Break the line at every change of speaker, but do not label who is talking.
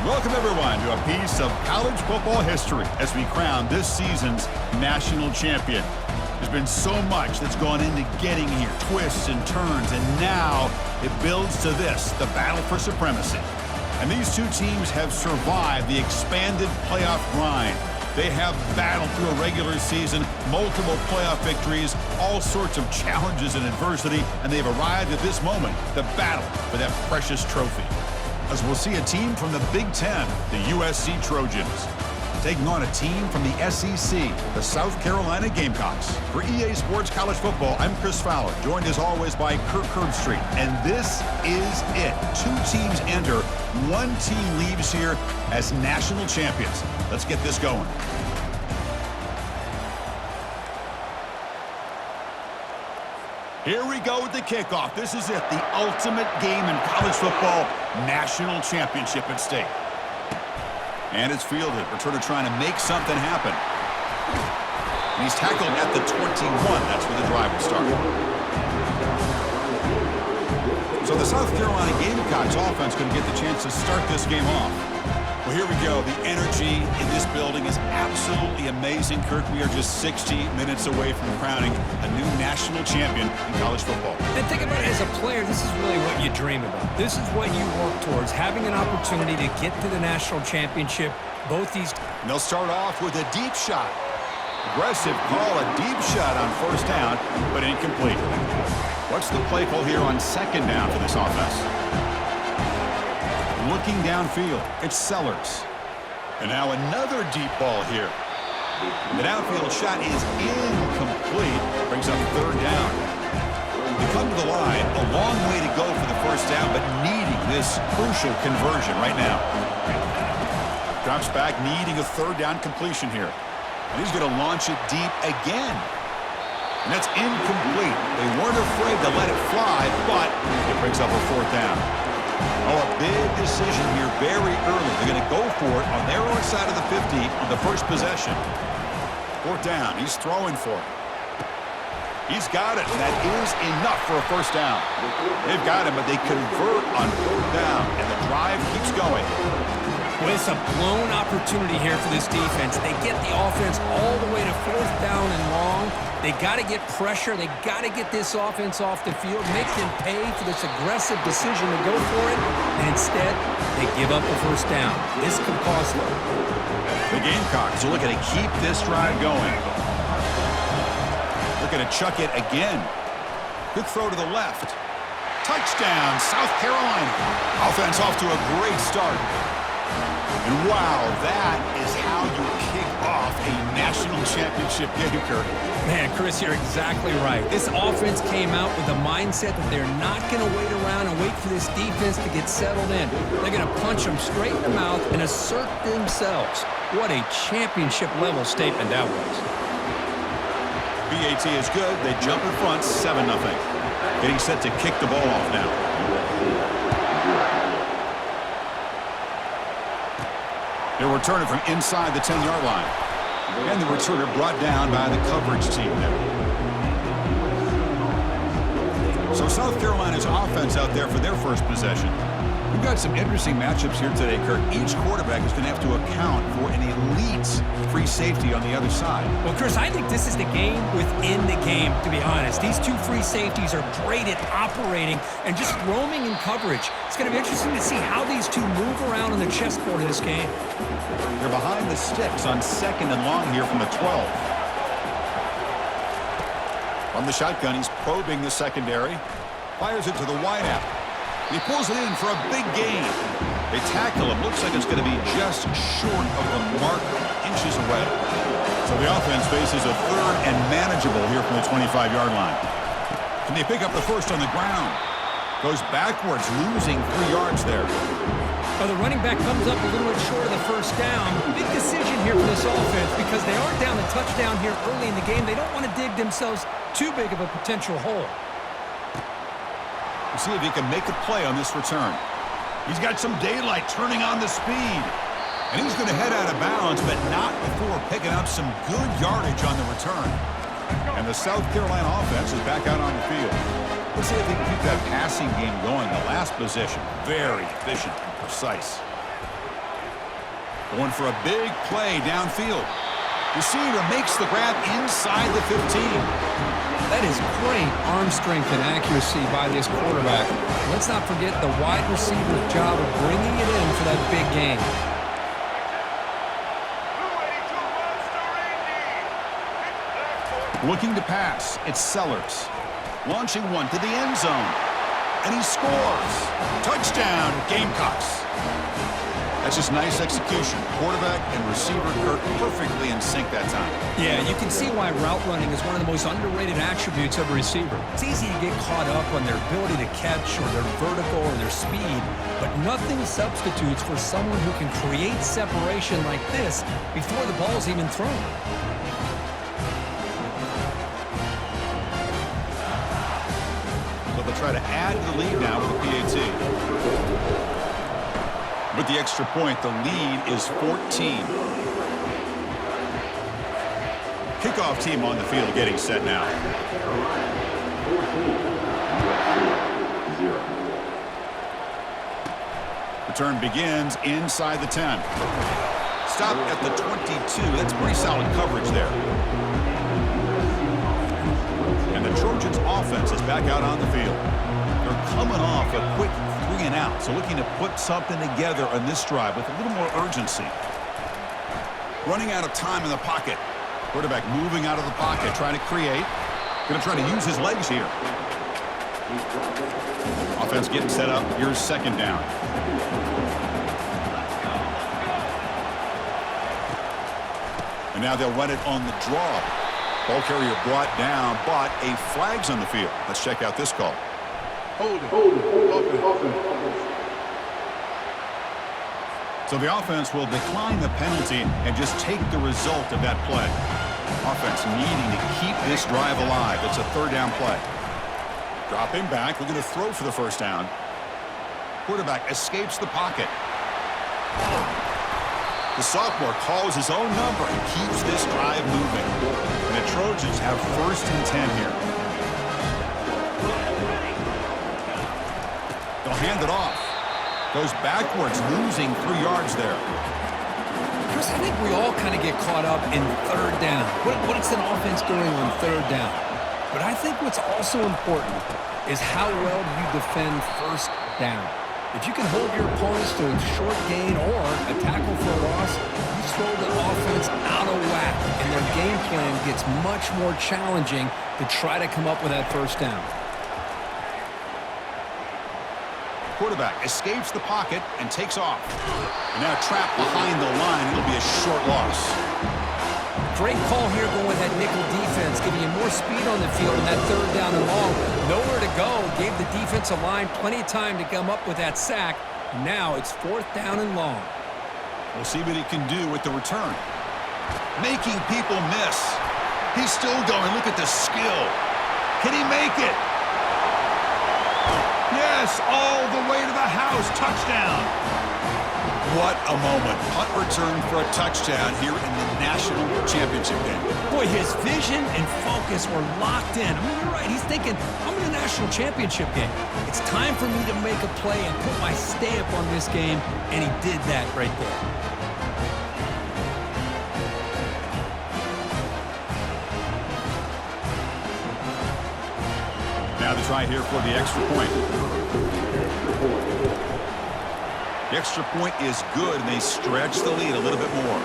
Welcome, everyone, to a piece of college football history as we crown this season's national champion. There's been so much that's gone into getting here, twists and turns, and now it builds to this, the battle for supremacy. And these two teams have survived the expanded playoff grind. They have battled through a regular season, multiple playoff victories, all sorts of challenges and adversity, and they've arrived at this moment, the battle for that precious trophy. As we'll see a team from the Big Ten, the USC Trojans, taking on a team from the SEC, the South Carolina Gamecocks. For EA Sports College Football, I'm Chris Fowler, joined as always by Kirk Herbstreit. And this is it. Two teams enter, one team leaves here as national champions. Let's get this going. Here we go with the kickoff. This is it, the ultimate game in college football, national championship at stake. And it's fielded. Returner trying to make something happen. And he's tackled at the 21. That's where the drive will start. So the South Carolina Gamecocks offense going to get the chance to start this game off. Well, here we go. The energy in this building is absolutely amazing, Kirk. We are just 60 minutes away from crowning a new national champion in college football.
And think about it, as a player, this is really what you dream about. This is what you work towards, having an opportunity to get to the national championship. Both these...
And they'll start off with a deep shot. Aggressive call, a deep shot on first down, but incomplete. What's the play call here on second down for this offense? Looking downfield, it's Sellers. And now another deep ball here. The downfield shot is incomplete. Brings up third down. They come to the line, a long way to go for the first down, but needing this crucial conversion right now. Drops back, needing a third down completion here. And he's going to launch it deep again. And that's incomplete. They weren't afraid to let it fly, but it brings up a fourth down. Oh, a big decision here very early. They're going to go for it on their own side of the 50 on the first possession. Fourth down. He's throwing for it. He's got it, and that is enough for a first down. They've got him, but they convert on fourth down, and the drive keeps going.
Well, it's a blown opportunity here for this defense. They get the offense all the way to fourth down and long. They got to get pressure. They got to get this offense off the field, make them pay for this aggressive decision to go for it, and instead, they give up the first down. This could cost them.
The Gamecocks are looking to keep this drive going. Looking to chuck it again. Good throw to the left. Touchdown, South Carolina. Offense off to a great start. And wow, that is how you kick off a national championship game, Kirk.
Man, Chris, you're exactly right. This offense came out with a mindset that they're not going to wait around and wait for this defense to get settled in. They're going to punch them straight in the mouth and assert themselves. What a championship-level statement that was.
BAT is good. They jump in front, 7-0. Getting set to kick the ball off now. They'll return it from inside the 10-yard line. And the returner brought down by the coverage team there. So South Carolina's offense out there for their first possession. We've got some interesting matchups here today, Kirk. Each quarterback is going to have to account for an elite free safety on the other side.
Well, Chris, I think this is the game within the game, to be honest. These two free safeties are great at operating and just roaming in coverage. It's going to be interesting to see how these two move around on the chessboard in this game.
They're behind the sticks on second and long here from the 12. From the shotgun, he's probing the secondary. Fires it to the wideout. He pulls it in for a big gain. They tackle him. Looks like it's going to be just short of the mark, inches away. So the offense faces a third and manageable here from the 25-yard line. Can they pick up the first on the ground? Goes backwards, losing 3 yards there.
Well, the running back comes up a little bit short of the first down. Big decision here for this offense because they are down the touchdown here early in the game. They don't want to dig themselves too big of a potential hole.
We'll see if he can make a play on this return. He's got some daylight turning on the speed. And he's going to head out of bounds, but not before picking up some good yardage on the return. And the South Carolina offense is back out on the field. Let's see if they can keep that passing game going. The last possession, very efficient and precise. Going for a big play downfield. Receiver makes the grab inside the 15.
That is great arm strength and accuracy by this quarterback. Let's not forget the wide receiver's job of bringing it in for that big game.
Looking to pass, it's Sellers. Launching one to the end zone. And he scores. Touchdown, Gamecocks. That's just nice execution. Quarterback and receiver Kirk perfectly in sync that time.
Yeah, you can see why route running is one of the most underrated attributes of a receiver. It's easy to get caught up on their ability to catch or their vertical or their speed, but nothing substitutes for someone who can create separation like this before the ball's even thrown.
So they'll try to add to the lead now with the PAT. With the extra point, the lead is 14. Kickoff team on the field getting set now. Return begins inside the 10. Stop at the 22. That's pretty solid coverage there. And the Trojans offense is back out on the field. They're coming off a quick 3-and-out, so looking to put something together on this drive with a little more urgency. Running out of time in the pocket. Quarterback moving out of the pocket, trying to create. Going to try to use his legs here. Offense getting set up. Here's second down. And now they'll run it on the draw. Ball carrier brought down, but a flag's on the field. Let's check out this call.
Hold it.
So the offense will decline the penalty and just take the result of that play. Offense needing to keep this drive alive. It's a third down play. Dropping back, looking to throw for the first down. Quarterback escapes the pocket. The sophomore calls his own number and keeps this drive moving. And the Trojans have first and 10 here. They'll hand it off. Goes backwards, losing 3 yards there.
Chris, I think we all kind of get caught up in third down. What is an offense doing on third down? But I think what's also important is how well do you defend first down. If you can hold your opponents to a short gain or a tackle for a loss, you throw the offense out of whack, and their game plan gets much more challenging to try to come up with that first down.
Quarterback escapes the pocket and takes off. And now trapped behind the line. It'll be a short loss.
Great call here going with that nickel defense, giving you more speed on the field in that third down and long. Nowhere to go. Gave the defensive line plenty of time to come up with that sack. Now it's fourth down and long.
We'll see what he can do with the return. Making people miss. He's still going. Look at the skill. Can he make it? Yes, all the way to the house. Touchdown. What a moment. Punt return for a touchdown here in the national championship game.
Boy, his vision and focus were locked in. I mean, you're right. He's thinking, I'm in the national championship game. It's time for me to make a play and put my stamp on this game, and he did that right there.
Now the try here for the extra point. The extra point is good, and they stretch the lead a little bit more.